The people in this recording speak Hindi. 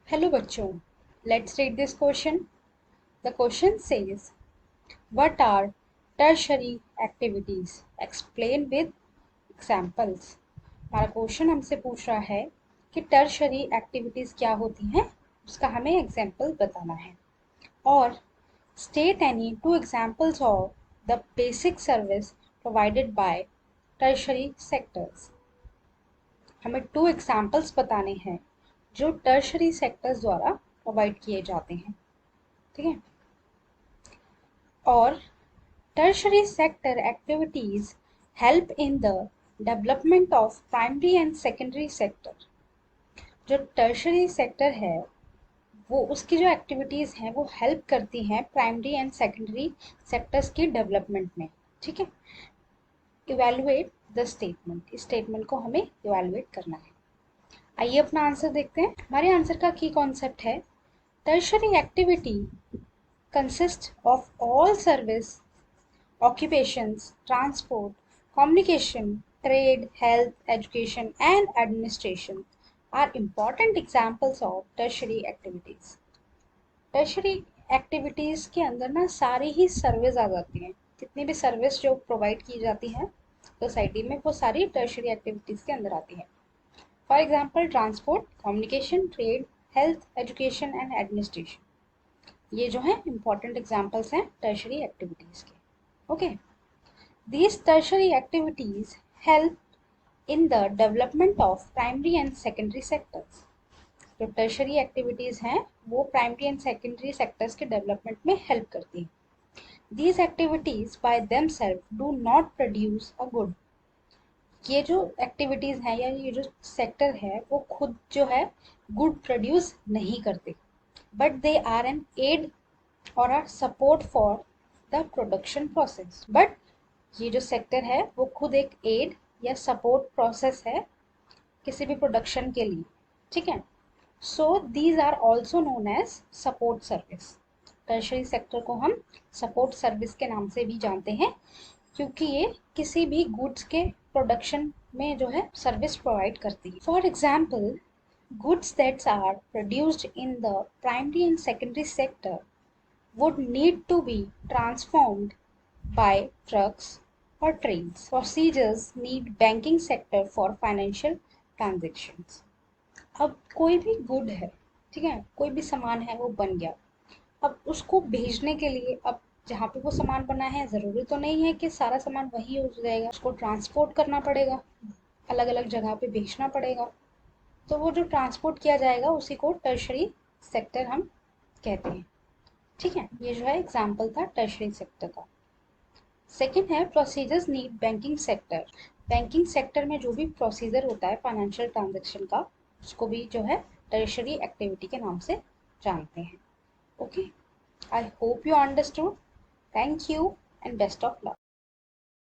Hello bachcho, let's read this question. The question says, what are tertiary activities? Explain with examples. हमारा क्वेश्चन हमसे पूछ रहा है कि टर्शरी एक्टिविटीज़ क्या होती हैं, उसका हमें एग्जाम्पल बताना है। और state any two examples of the basic service provided by tertiary sectors. हमें 2 एग्जाम्पल्स बताने हैं जो टर्शरी सेक्टर्स द्वारा प्रोवाइड किए जाते हैं। ठीक है। और tertiary sector activities help in the development of primary and secondary sector. जो टर्शरी सेक्टर है वो उसकी जो एक्टिविटीज़ हैं वो हेल्प करती हैं प्राइमरी एंड सेकेंडरी सेक्टर्स की डेवलपमेंट में। ठीक है। इवेलुएट द स्टेटमेंट, इस स्टेटमेंट को हमें इवेलुएट करना है। आइए अपना आंसर देखते हैं। हमारे आंसर का की कॉन्सेप्ट है, tertiary activity consist of all service, occupations, transport, communication, trade, health, education, and administration are important examples of tertiary activities. Tertiary activities के अंदर ना सारी ही सर्विस आ जाती हैं। जितनी भी सर्विस जो प्रोवाइड की जाती हैं सोसाइटी में वो सारी टर्शरी एक्टिविटीज़ के अंदर आती हैं। For example transport, communication, trade, health, education and administration. ये जो हैं इम्पॉर्टेंट एग्जाम्पल्स हैं टर्शरी एक्टिविटीज़ के। Okay. These tertiary activities help in the development of primary and secondary sectors. जो टर्शरी एक्टिविटीज़ हैं वो प्राइमरी एंड सेकेंडरी सेक्टर्स के डेवलपमेंट में हेल्प करती हैं। These activities by themselves do not produce a good. ये जो एक्टिविटीज़ हैं या ये जो सेक्टर है वो खुद जो है गुड प्रोड्यूस नहीं करते, but they are an aid or are support for the production process. But ये जो सेक्टर है वो खुद एक एड या सपोर्ट प्रोसेस है किसी भी प्रोडक्शन के लिए। ठीक है। So these are also known as support service. Tertiary sector को हम सपोर्ट सर्विस के नाम से भी जानते हैं क्योंकि ये किसी भी गुड्स के प्रोडक्शन में जो है सर्विस प्रोवाइड करती है। For example, goods that are produced in the primary and secondary sector would need to be transformed by trucks or trains. Procedures need banking sector for financial transactions. अब कोई भी गुड है, ठीक है, कोई भी सामान है वो बन गया, अब उसको भेजने के लिए, अब जहाँ पे वो सामान बना है ज़रूरी तो नहीं है कि सारा सामान वही यूज रहेगा, उसको ट्रांसपोर्ट करना पड़ेगा, अलग अलग जगह पे भेजना पड़ेगा। तो वो जो ट्रांसपोर्ट किया जाएगा उसी को टर्शरी सेक्टर हम कहते हैं। ठीक है। ये जो है एग्जाम्पल था टर्शरी सेक्टर का। सेकेंड है procedures need banking sector. Banking sector में जो भी प्रोसीजर होता है फाइनेंशियल ट्रांजेक्शन का उसको भी जो है टर्शरी एक्टिविटी के नाम से जानते हैं। Okay, I hope you understood. Thank you and best of luck.